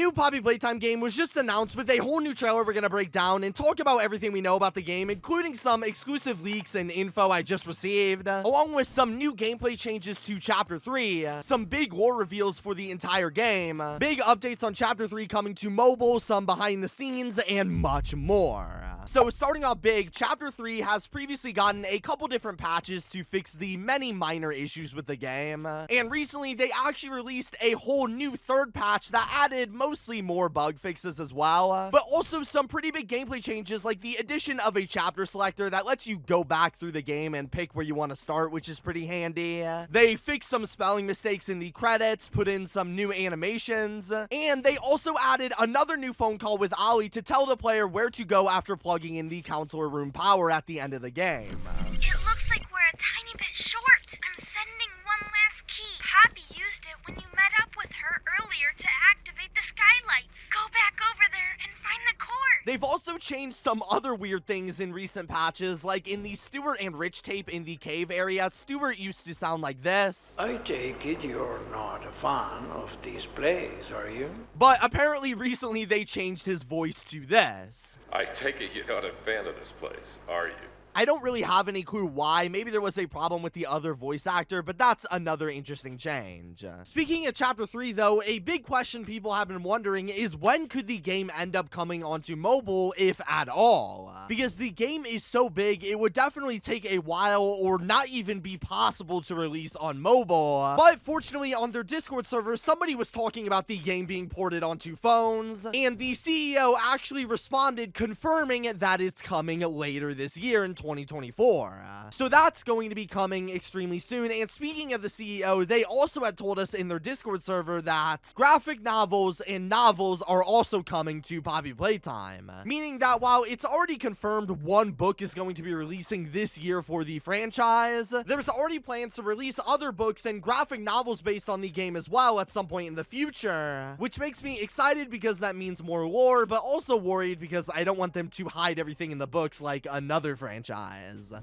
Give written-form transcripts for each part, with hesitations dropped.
new Poppy Playtime game was just announced with a whole new trailer we're gonna break down and talk about everything we know about the game, including some exclusive leaks and info I just received, along with some new gameplay changes to Chapter 3, some big lore reveals for the entire game, big updates on Chapter 3 coming to mobile, some behind the scenes, and much more. So starting off big, Chapter 3 has previously gotten a couple different patches to fix the many minor issues with the game, and recently they actually released a whole new third patch that added mostly more bug fixes as well, but also some pretty big gameplay changes like the addition of a chapter selector that lets you go back through the game and pick where you want to start, which is pretty handy. They fixed some spelling mistakes in the credits, put in some new animations, and they also added another new phone call with Ollie to tell the player where to go after plugging in the counselor room power at the end of the game. It looks like we're a tiny bit short. I'm sending one last key. Poppy used it when you met up with her earlier to activate the skylights. Go back over there and find the cord. They've also changed some other weird things in recent patches, like in the Stuart and Rich tape in the cave area, Stuart used to sound like this. I take it you're not a fan of these plays, are you? But apparently recently they changed his voice to this. I take it you're not a fan of this place, are you? I don't really have any clue why. Maybe there was a problem with the other voice actor, but that's another interesting change. Speaking of Chapter 3, though, a big question people have been wondering is when could the game end up coming onto mobile, if at all? Because the game is so big, it would definitely take a while or not even be possible to release on mobile. But fortunately, on their Discord server, somebody was talking about the game being ported onto phones, and the CEO actually responded confirming that it's coming later this year in 2024. So that's going to be coming extremely soon. And speaking of the CEO, they also had told us in their Discord server that graphic novels and novels are also coming to Poppy Playtime, meaning that while it's already confirmed one book is going to be releasing this year for the franchise, there's already plans to release other books and graphic novels based on the game as well at some point in the future, which makes me excited because that means more lore, but also worried because I don't want them to hide everything in the books like another franchise.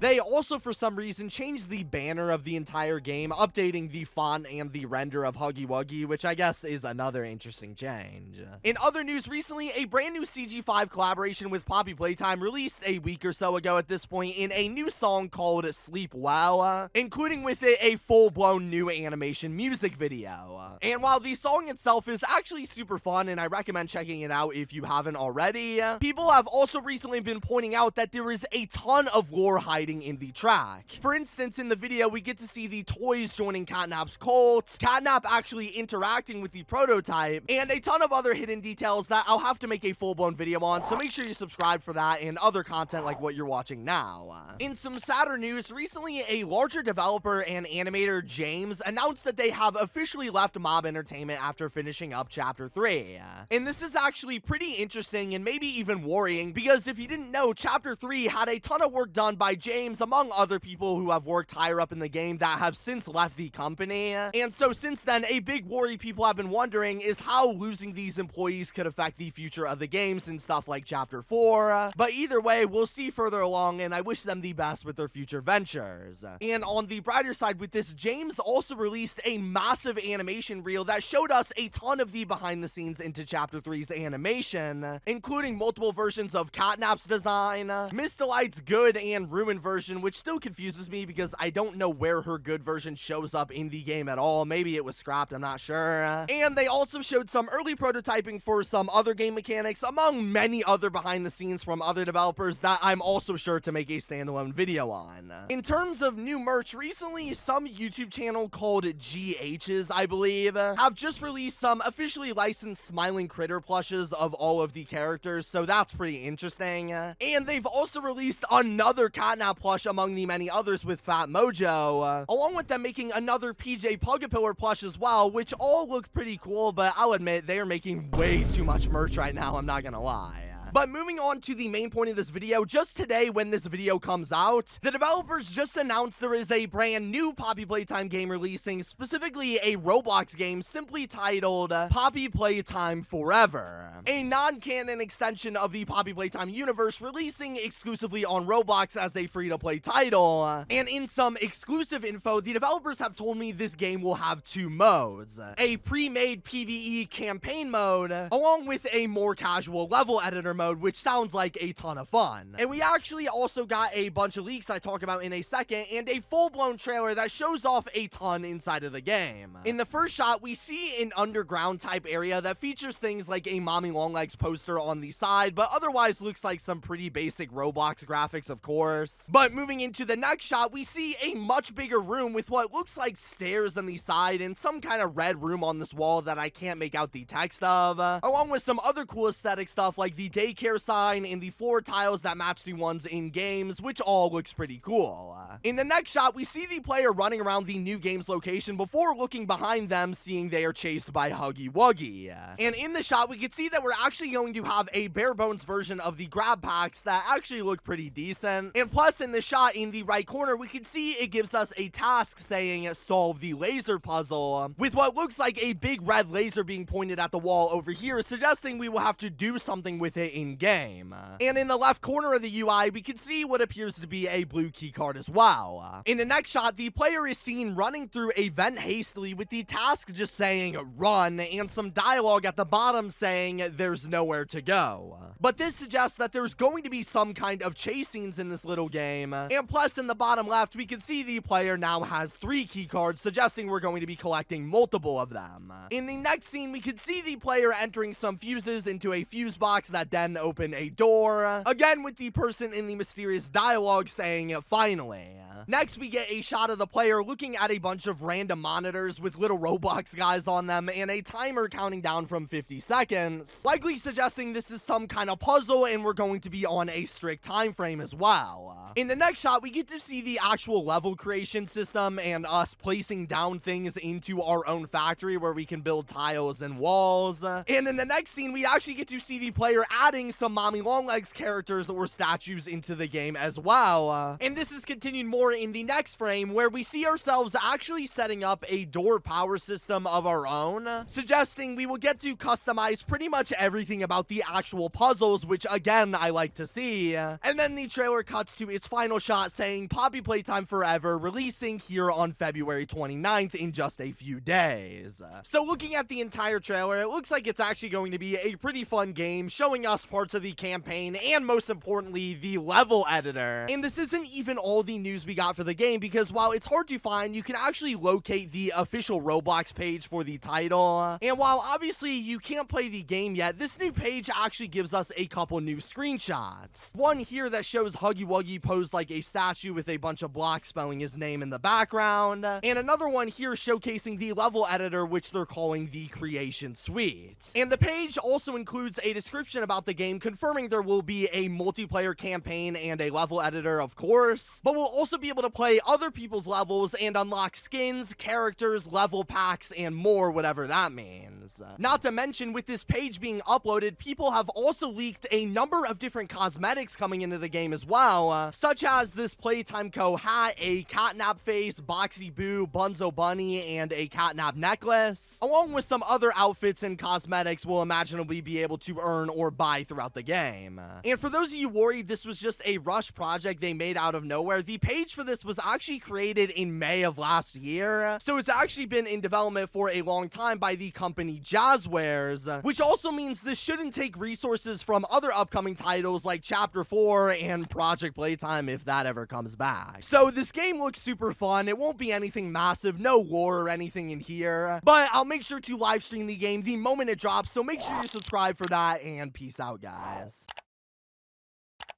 They also, for some reason, changed the banner of the entire game, updating the font and the render of Huggy Wuggy, which I guess is another interesting change. In other news, recently, a brand new CG5 collaboration with Poppy Playtime released a week or so ago at this point in a new song called Sleep Well, including with it a full-blown new animation music video. And while the song itself is actually super fun, and I recommend checking it out if you haven't already, people have also recently been pointing out that there is a ton of lore hiding in the track. For instance, in the video, we get to see the toys joining Catnap's cult, Catnap actually interacting with the prototype, and a ton of other hidden details that I'll have to make a full-blown video on, so make sure you subscribe for that and other content like what you're watching now. In some sadder news, recently a larger developer and animator, James, announced that they have officially left Mob Entertainment after finishing up Chapter 3. And this is actually pretty interesting and maybe even worrying, because if you didn't know, Chapter 3 had a ton of work done by James, among other people who have worked higher up in the game that have since left the company. And so since then, a big worry people have been wondering is how losing these employees could affect the future of the games and stuff like Chapter 4. But either way, we'll see further along, and I wish them the best with their future ventures. And on the brighter side with this, James also released a massive animation reel that showed us a ton of the behind the scenes into Chapter 3's animation, including multiple versions of Catnap's design, Miss Delight's good and ruined version, which still confuses me because I don't know where her good version shows up in the game at all. Maybe it was scrapped, I'm not sure. And they also showed some early prototyping for some other game mechanics, among many other behind the scenes from other developers that I'm also sure to make a standalone video on. In terms of new merch, recently some YouTube channel called GH's, I believe, have just released some officially licensed Smiling Critter plushes of all of the characters, so that's pretty interesting. And they've also released another Catnap plush among the many others with Fat Mojo, along with them making another PJ Pugapillar plush as well, which all look pretty cool, but I'll admit they are making way too much merch right now, I'm not gonna lie. But moving on to the main point of this video, just today when this video comes out, the developers just announced there is a brand new Poppy Playtime game releasing, specifically a Roblox game simply titled Poppy Playtime Forever, a non-canon extension of the Poppy Playtime universe releasing exclusively on Roblox as a free-to-play title. And in some exclusive info, the developers have told me this game will have two modes, a pre-made PvE campaign mode, along with a more casual level editor mode, which sounds like a ton of fun. And we actually also got a bunch of leaks I talk about in a second, and a full-blown trailer that shows off a ton inside of the game. In the first shot, we see an underground type area that features things like a Mommy Longlegs poster on the side, but otherwise looks like some pretty basic Roblox graphics, of course. But moving into the next shot, we see a much bigger room with what looks like stairs on the side and some kind of red room on this wall that I can't make out the text of, along with some other cool aesthetic stuff like the daycare sign and the floor tiles that match the ones in games, which all looks pretty cool. In the next shot, we see the player running around the new game's location before looking behind them, seeing they are chased by Huggy Wuggy. And in the shot, we can see that we're actually going to have a bare bones version of the GrabPacks that actually look pretty decent. And plus, in the shot in the right corner, we can see it gives us a task saying solve the laser puzzle, with what looks like a big red laser being pointed at the wall over here, suggesting we will have to do something with it in game. And in the left corner of the UI, we can see what appears to be a blue key card as well. In the next shot, the player is seen running through a vent hastily with the task just saying run and some dialogue at the bottom saying there's nowhere to go. But this suggests that there's going to be some kind of chase scenes in this little game. And plus, in the bottom left, we can see the player now has 3 key cards, suggesting we're going to be collecting multiple of them. In the next scene, we can see the player entering some fuses into a fuse box that then open a door, again with the person in the mysterious dialogue saying finally. Next, we get a shot of the player looking at a bunch of random monitors with little Roblox guys on them and a timer counting down from 50 seconds, likely suggesting this is some kind of puzzle and we're going to be on a strict time frame as well. In the next shot, we get to see the actual level creation system and us placing down things into our own factory where we can build tiles and walls. And in the next scene, we actually get to see the player adding some Mommy Longlegs characters or statues into the game as well. And this is continued more in the next frame, where we see ourselves actually setting up a door power system of our own, suggesting we will get to customize pretty much everything about the actual puzzles, which again I like to see. And then the trailer cuts to its final shot saying Poppy Playtime Forever, releasing here on February 29th in just a few days. So looking at the entire trailer, it looks like it's actually going to be a pretty fun game, showing us parts of the campaign and most importantly the level editor. And this isn't even all the news we got for the game, because while it's hard to find, you can actually locate the official Roblox page for the title. And while obviously you can't play the game yet, this new page actually gives us a couple new screenshots. One here that shows Huggy Wuggy posed like a statue with a bunch of blocks spelling his name in the background, and another one here showcasing the level editor, which they're calling the Creation Suite. And the page also includes a description about the game, confirming there will be a multiplayer campaign and a level editor, of course, but we'll also be able to play other people's levels and unlock skins, characters, level packs, and more, whatever that means. Not to mention, with this page being uploaded, people have also leaked a number of different cosmetics coming into the game as well, such as this Playtime Co hat, a catnap face, Boxy Boo, Bunzo Bunny, and a catnap necklace, along with some other outfits and cosmetics we'll imaginably be able to earn or buy throughout the game. And for those of you worried this was just a rush project they made out of nowhere, the page for this was actually created in May of last year, so it's actually been in development for a long time by the company Jazzwares, which also means this shouldn't take resources from other upcoming titles like Chapter 4 and Project Playtime if that ever comes back. So this game looks super fun. It won't be anything massive, no lore or anything in here, but I'll make sure to live stream the game the moment it drops, so make sure you subscribe for that, and peace out, guys.